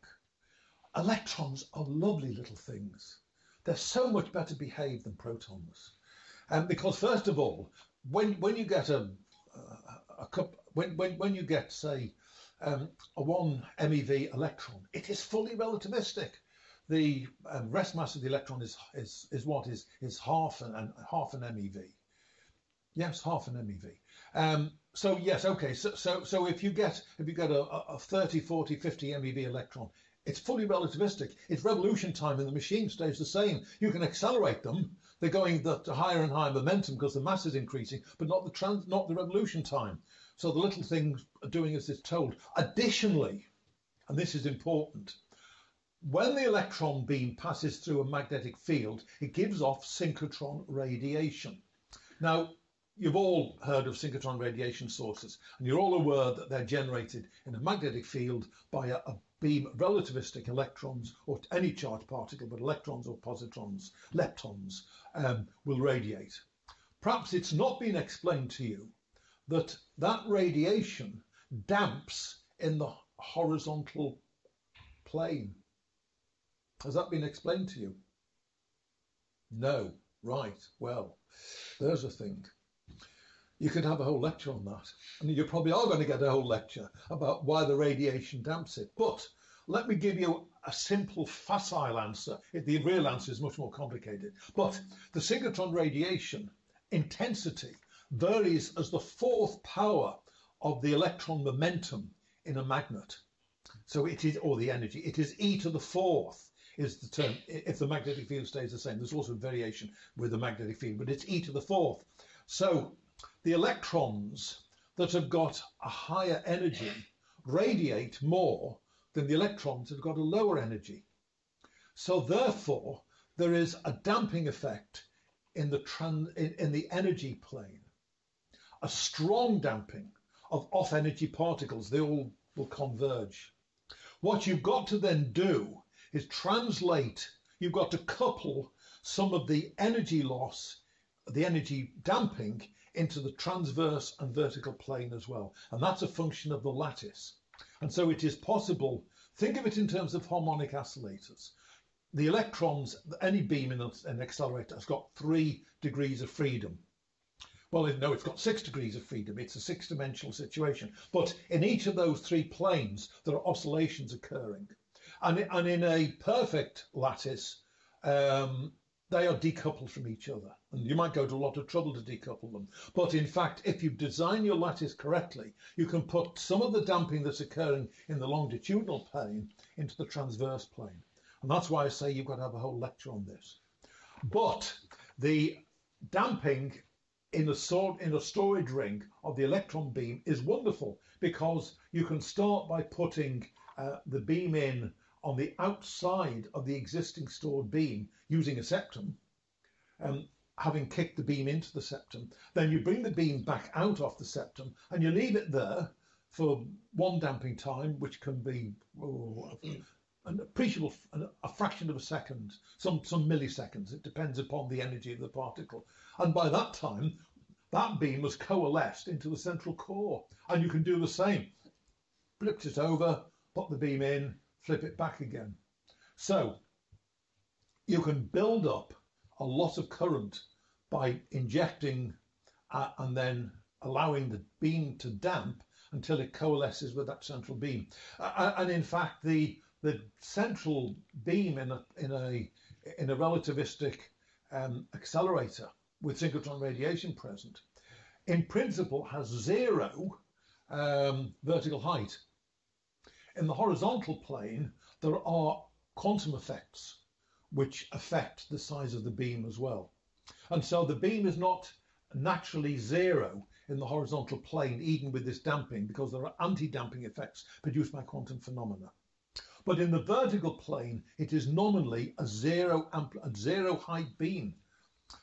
electrons are lovely little things. They're so much better behaved than protons. Because first of all, when you get when you get, say, a 1 MeV electron, it is fully relativistic. The rest mass of the electron is half an MeV. Yes, half an MeV. So yes, okay. So if you get a 30, 40, 50 MeV electron, it's fully relativistic. Its revolution time in the machine stays the same. You can accelerate them. They're going to higher and higher momentum because the mass is increasing, but not the revolution time. So the little thing's doing as it's told. Additionally, and this is important, when the electron beam passes through a magnetic field, it gives off synchrotron radiation. Now, you've all heard of synchrotron radiation sources, and you're all aware that they're generated in a magnetic field by a beam of relativistic electrons, or any charged particle, but electrons or positrons, leptons, will radiate. Perhaps it's not been explained to you that that radiation damps in the horizontal plane. Has that been explained to you? No. Right. Well, there's a thing. You could have a whole lecture on that. And you probably are going to get a whole lecture about why the radiation damps it. But let me give you a simple facile answer. The real answer is much more complicated. But the synchrotron radiation intensity varies as the 4th power of the electron momentum in a magnet. So it is, or the energy, it is e to the 4th is the term, if the magnetic field stays the same. There's also variation with the magnetic field, but it's e to the 4th. So the electrons that have got a higher energy radiate more than the electrons that have got a lower energy. So therefore, there is a damping effect in the energy plane, a strong damping of off-energy particles. They all will converge. What you've got to then do is translate, you've got to couple some of the energy loss, the energy damping, into the transverse and vertical plane as well. And that's a function of the lattice. And so it is possible, think of it in terms of harmonic oscillators. The electrons, any beam in an accelerator has got 3 degrees of freedom. Well, no, it's got 6 degrees of freedom. It's a 6-dimensional situation. But in each of those 3 planes, there are oscillations occurring. And in a perfect lattice, they are decoupled from each other, and you might go to a lot of trouble to decouple them. But in fact, if you design your lattice correctly, you can put some of the damping that's occurring in the longitudinal plane into the transverse plane. And that's why I say you've got to have a whole lecture on this. But the damping in a storage ring of the electron beam is wonderful, because you can start by putting the beam in on the outside of the existing stored beam using a septum, having kicked the beam into the septum. Then you bring the beam back out of the septum and you leave it there for one damping time, which can be an appreciable, a fraction of a second, some milliseconds. It depends upon the energy of the particle. And by that time, that beam has coalesced into the central core. And you can do the same. Flip it over, put the beam in, flip it back again. So you can build up a lot of current by injecting and then allowing the beam to damp until it coalesces with that central beam. And in fact, the central beam in a relativistic accelerator with synchrotron radiation present, in principle has zero vertical height. In the horizontal plane, there are quantum effects which affect the size of the beam as well. And so the beam is not naturally zero in the horizontal plane, even with this damping, because there are anti-damping effects produced by quantum phenomena. But in the vertical plane, it is nominally a zero height beam.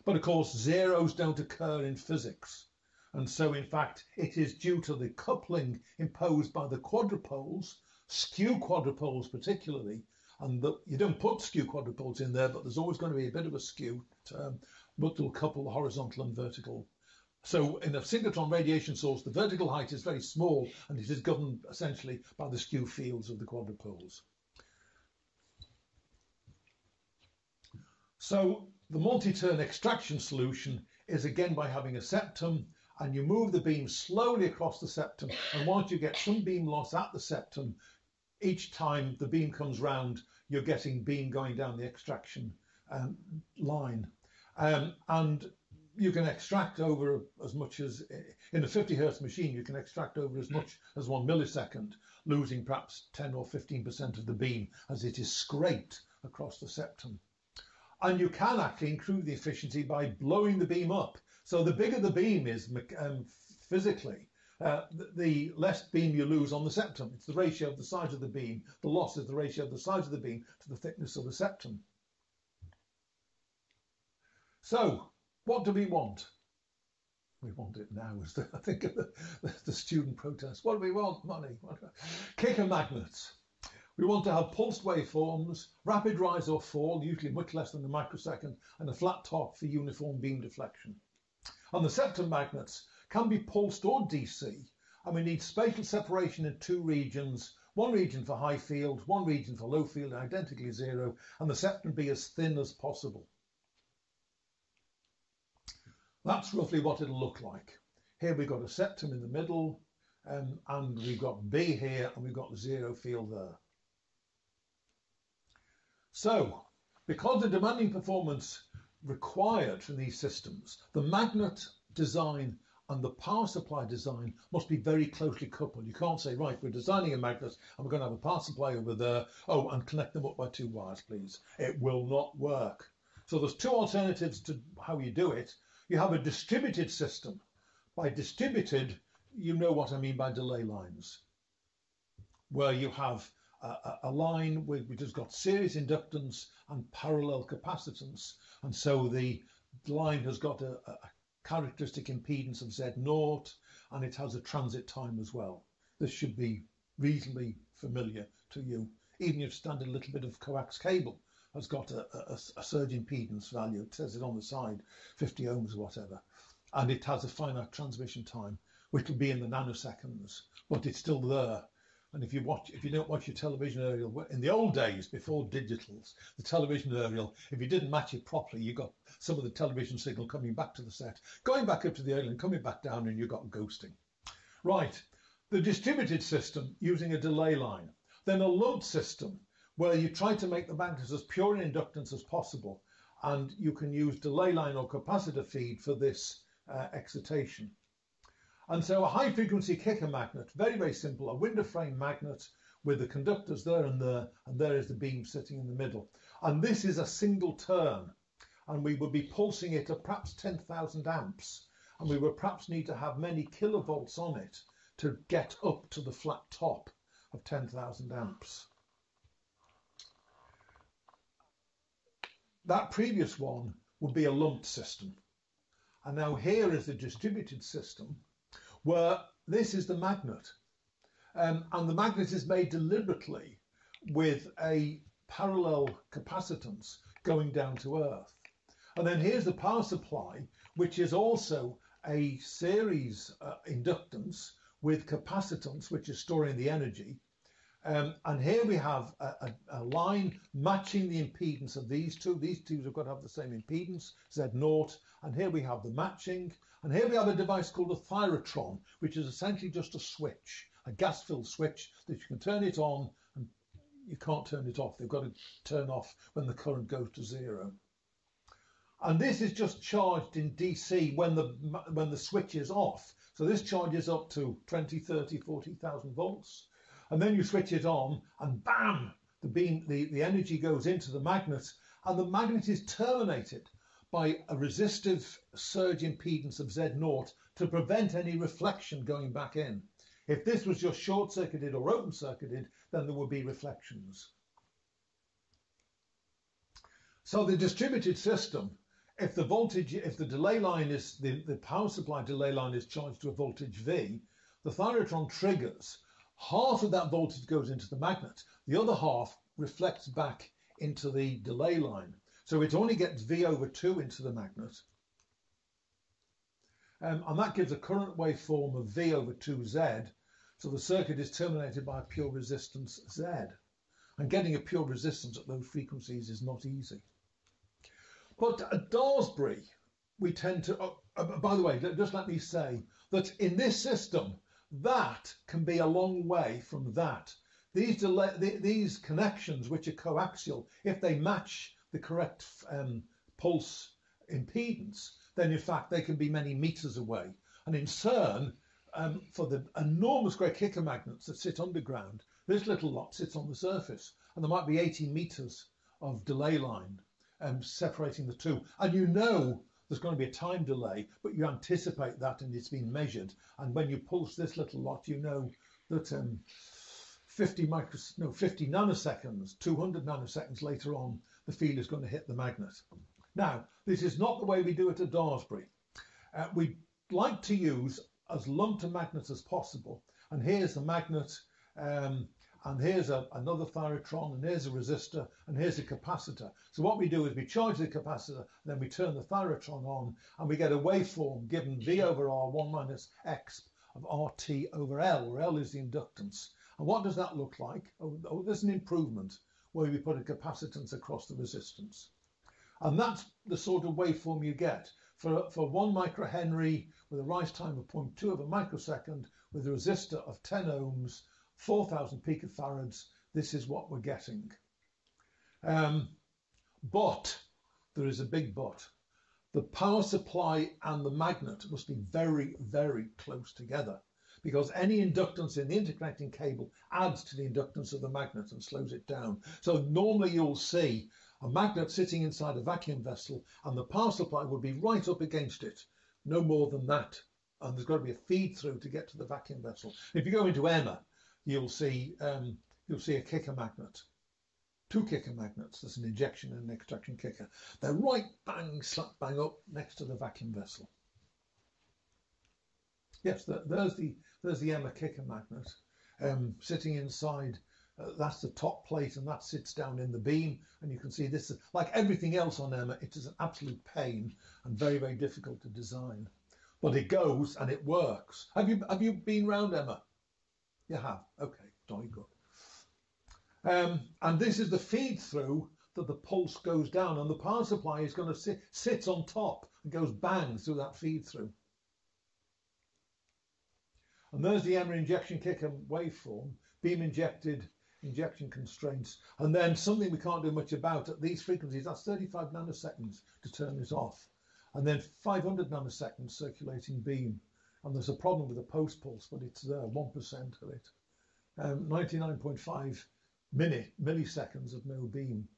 But of course, zeros don't occur in physics. And so, in fact, it is due to the coupling imposed by the quadrupoles, skew quadrupoles particularly, and you don't put skew quadrupoles in there, but there's always going to be a bit of a skew term, but will couple the horizontal and vertical. So in a synchrotron radiation source, the vertical height is very small, and it is governed essentially by the skew fields of the quadrupoles. So the multi-turn extraction solution is again by having a septum, and you move the beam slowly across the septum, and once you get some beam loss at the septum, each time the beam comes round, you're getting beam going down the extraction line. And you can extract over as much as, in a 50 Hertz machine, you can extract over as much as 1 millisecond, losing perhaps 10 or 15% of the beam as it is scraped across the septum. And you can actually improve the efficiency by blowing the beam up. So the bigger the beam is physically, the less beam you lose on the septum. It's the ratio of the size of the beam. The loss is the ratio of the size of the beam to the thickness of the septum. So what do we want? We want it now, as I think of the student protest. What do we want? Money. Kicker magnets. We want to have pulsed waveforms, rapid rise or fall, usually much less than a microsecond, and a flat top for uniform beam deflection. And the septum magnets can be pulsed or DC, and we need spatial separation in two regions, one region for high field, one region for low field, identically zero, and the septum be as thin as possible. That's roughly what it'll look like. Here we've got a septum in the middle, and we've got B here, and we've got zero field there. So, because the demanding performance required from these systems, the magnet design and the power supply design must be very closely coupled. You can't say, right, we're designing a magnet and we're going to have a power supply over there, oh, and connect them up by 2 wires, please. It will not work. So there's 2 alternatives to how you do it. You have a distributed system. By distributed, you know what I mean by delay lines, where you have a line which has got series inductance and parallel capacitance, and so the line has got a characteristic impedance of Z0, and it has a transit time as well. This should be reasonably familiar to you. Even your standard little bit of coax cable has got a surge impedance value. It says it on the side, 50 ohms or whatever, and it has a finite transmission time, which will be in the nanoseconds, but it's still there. And if you don't watch your television aerial, in the old days, before digitals, the television aerial, if you didn't match it properly, you got some of the television signal coming back to the set, going back up to the aerial and coming back down, and you got ghosting. Right, the distributed system using a delay line, then a lumped system where you try to make the magnets as pure in inductance as possible, and you can use delay line or capacitor feed for this excitation. And so a high frequency kicker magnet, very, very simple, a window frame magnet with the conductors there, and there is the beam sitting in the middle. And this is a single turn, and we would be pulsing it at perhaps 10,000 amps, and we would perhaps need to have many kilovolts on it to get up to the flat top of 10,000 amps. That previous one would be a lumped system. And now here is the distributed system, where this is the magnet. And the magnet is made deliberately with a parallel capacitance going down to Earth. And then here's the power supply, which is also a series inductance with capacitance, which is storing the energy. And here we have a line matching the impedance of these two. These two have got to have the same impedance, Z0. And here we have the matching. And here we have a device called a thyrotron, which is essentially just a switch, a gas-filled switch that you can turn it on and you can't turn it off. They've got to turn off when the current goes to zero. And this is just charged in DC when the switch is off. So this charges up to 20, 30, 40,000 volts. And then you switch it on and bam, the energy goes into the magnet, and the magnet is terminated by a resistive surge impedance of Z0 to prevent any reflection going back in. If this was just short-circuited or open-circuited, then there would be reflections. So the distributed system, if the delay line is, the power supply delay line is charged to a voltage V, the thyrotron triggers. Half of that voltage goes into the magnet. The other half reflects back into the delay line. So it only gets V over 2 into the magnet. And that gives a current waveform of V over 2Z. So the circuit is terminated by a pure resistance Z. And getting a pure resistance at those frequencies is not easy. But at Daresbury, we tend to, by the way, just let me say that in this system, that can be a long way from that. These connections, which are coaxial, if they match the correct pulse impedance, then in fact they can be many meters away. And in CERN, for the enormous great kicker magnets that sit underground, this little lot sits on the surface, and there might be 80 meters of delay line separating the two. And you know there's going to be a time delay, but you anticipate that, and it's been measured. And when you pulse this little lot, you know that 50 nanoseconds, 200 nanoseconds later on, the field is going to hit the magnet. Now, this is not the way we do it at Daresbury. We like to use as lumped a magnet as possible. And here's the magnet, and here's another thyrotron, and here's a resistor, and here's a capacitor. So what we do is we charge the capacitor, then we turn the thyrotron on, and we get a waveform given V over R 1 minus X of RT over L, where L is the inductance. And what does that look like? Oh, there's an improvement where we put a capacitance across the resistance. And that's the sort of waveform you get. For 1 microhenry with a rise time of 0.2 of a microsecond, with a resistor of 10 ohms, 4,000 picofarads, this is what we're getting. But there is a big but. The power supply and the magnet must be very, very close together, because any inductance in the interconnecting cable adds to the inductance of the magnet and slows it down. So normally you'll see a magnet sitting inside a vacuum vessel, and the power supply will be right up against it, no more than that. And there's got to be a feed through to get to the vacuum vessel. If you go into EMMA, you'll see a kicker magnet, 2 kicker magnets. There's an injection and an extraction kicker. They're right bang, slap bang up next to the vacuum vessel. Yes, there's the EMMA kicker magnet sitting inside. That's the top plate, and that sits down in the beam. And you can see this, like everything else on EMMA, it is an absolute pain and very, very difficult to design. But it goes and it works. Have you been round EMMA? You have. Okay, jolly good. And this is the feed through that the pulse goes down, and the power supply is going to sit on top and goes bang through that feed through. And there's the EMMA injection kicker waveform, beam injected injection constraints. And then something we can't do much about at these frequencies, that's 35 nanoseconds to turn this off. And then 500 nanoseconds circulating beam. And there's a problem with the post pulse, but it's there, 1% of it. 99.5 milliseconds of no beam.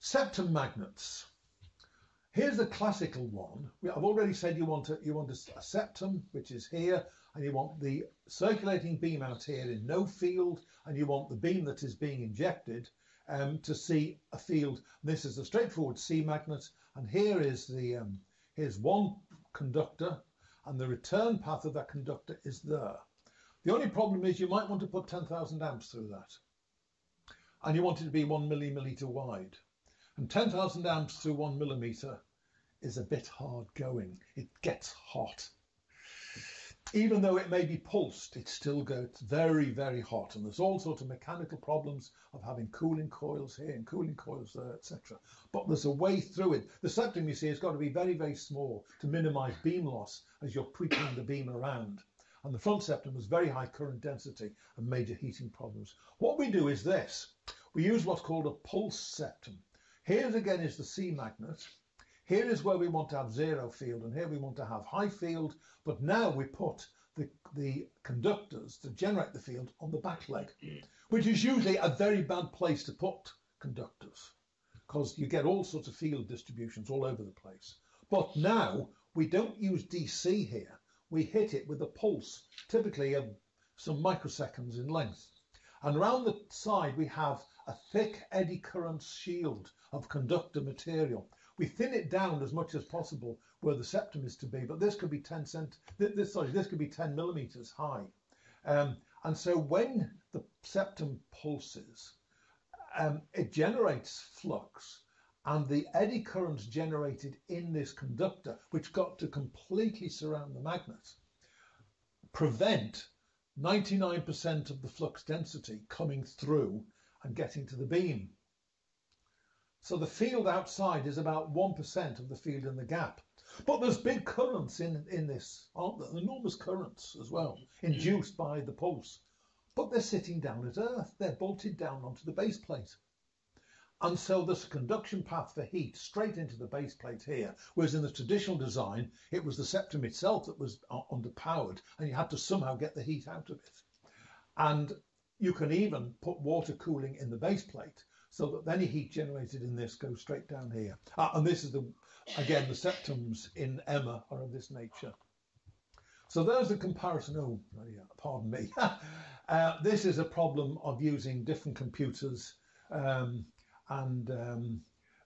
Septum magnets. Here's the classical one. I've already said you want a septum, which is here, and you want the circulating beam out here in no field, and you want the beam that is being injected to see a field. This is a straightforward C magnet, and here is the here's one conductor, and the return path of that conductor is there. The only problem is you might want to put 10,000 amps through that, and you want it to be 1 milliliter wide. And 10,000 amps through 1 millimeter is a bit hard going. It gets hot. Even though it may be pulsed, it still gets very, very hot. And there's all sorts of mechanical problems of having cooling coils here and cooling coils there, etc. But there's a way through it. The septum, you see, has got to be very, very small to minimize beam loss as you're creeping the beam around. And the front septum was very high current density and major heating problems. What we do is this. We use what's called a pulse septum. Here again is the C magnet. Here is where we want to have zero field, and here we want to have high field, but now we put the conductors to generate the field on the back leg, which is usually a very bad place to put conductors because you get all sorts of field distributions all over the place. But now we don't use DC here. We hit it with a pulse, typically of some microseconds in length. And around the side we have a thick eddy current shield of conductor material. We thin it down as much as possible where the septum is to be, but this could be 10 millimeters high. And so when the septum pulses, it generates flux, and the eddy currents generated in this conductor, which got to completely surround the magnet, prevent 99% of the flux density coming through and getting to the beam. So the field outside is about 1% of the field in the gap. But there's big currents in this, aren't there? Enormous currents as well, induced by the pulse. But they're sitting down at Earth. They're bolted down onto the base plate. And so there's a conduction path for heat straight into the base plate here, whereas in the traditional design, it was the septum itself that was underpowered, and you had to somehow get the heat out of it. And you can even put water cooling in the base plate, so that any heat generated in this goes straight down here. And this is, again, the septums in Emma are of this nature. So there's the comparison. Oh, yeah, pardon me. This is a problem of using different computers and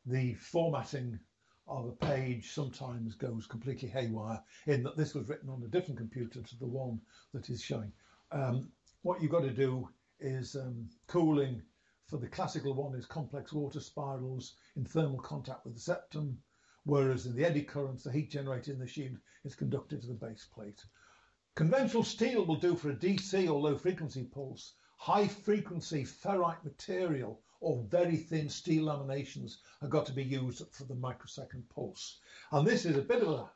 the formatting of a page sometimes goes completely haywire, in that this was written on a different computer to the one that is showing. What you've got to do is cooling. For the classical one is complex water spirals in thermal contact with the septum, whereas in the eddy currents, the heat generated in the shield is conducted to the base plate. Conventional steel will do for a DC or low frequency pulse. High frequency ferrite material or very thin steel laminations have got to be used for the microsecond pulse. And this is a bit of a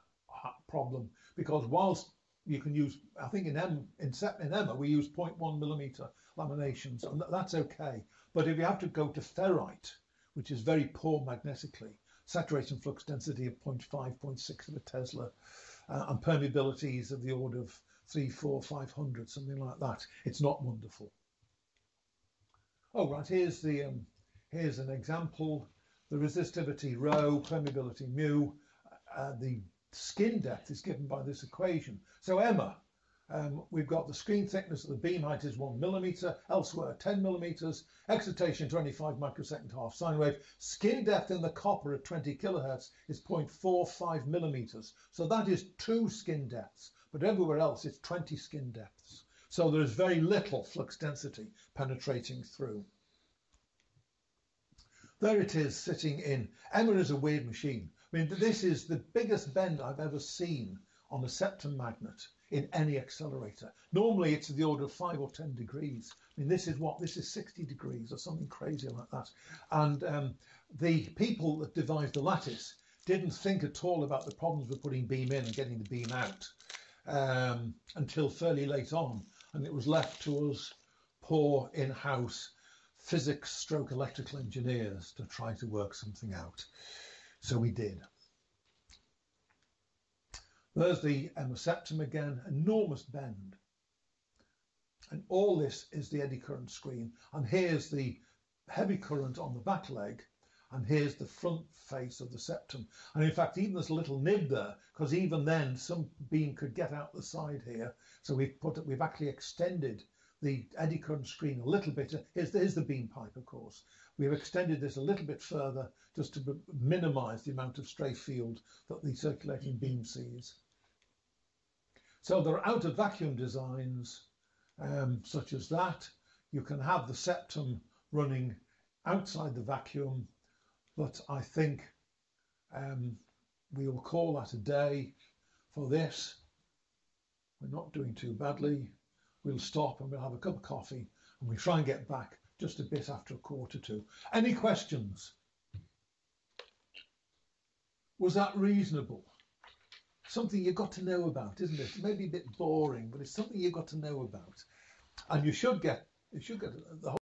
problem because whilst you can use, I think in Emma we use 0.1 millimeter laminations, and that's okay. But if you have to go to ferrite, which is very poor magnetically, saturation flux density of 0.5, 0.6 of a Tesla, and permeabilities of the order of 3, 4, 500, something like that, it's not wonderful. Oh, right, here's an example. The resistivity rho, permeability mu, the skin depth is given by this equation. So Emma, we've got the screen thickness of the beam height is 1 millimeter, elsewhere 10 millimeters, excitation 25 microsecond half sine wave. Skin depth in the copper at 20 kilohertz is 0.45 millimeters. So that is 2 skin depths, but everywhere else it's 20 skin depths. So there is very little flux density penetrating through. There it is sitting in. Emma is a weird machine. I mean, this is the biggest bend I've ever seen on a septum magnet in any accelerator. Normally it's the order of 5 or 10 degrees. I mean, this is what? This is 60 degrees or something crazy like that. And the people that devised the lattice didn't think at all about the problems with putting beam in and getting the beam out until fairly late on. and it was left to us poor in-house physics stroke electrical engineers to try to work something out. So we did. There's the septum again, enormous bend. And all this is the eddy current screen. And here's the heavy current on the back leg, and here's the front face of the septum. And in fact, even there's a little nib there, because even then some beam could get out the side here. So we've actually extended the eddy current screen a little bit. Here's the beam pipe, of course. We've extended this a little bit further just to minimise the amount of stray field that the circulating beam sees. So there are out of vacuum designs such as that. You can have the septum running outside the vacuum, but I think we will call that a day for this. We're not doing too badly. We'll stop and we'll have a cup of coffee and we'll try and get back just a bit after 1:45. Any questions? Was that reasonable? Something you've got to know about, isn't it? Maybe a bit boring, but it's something you've got to know about. And you should get the whole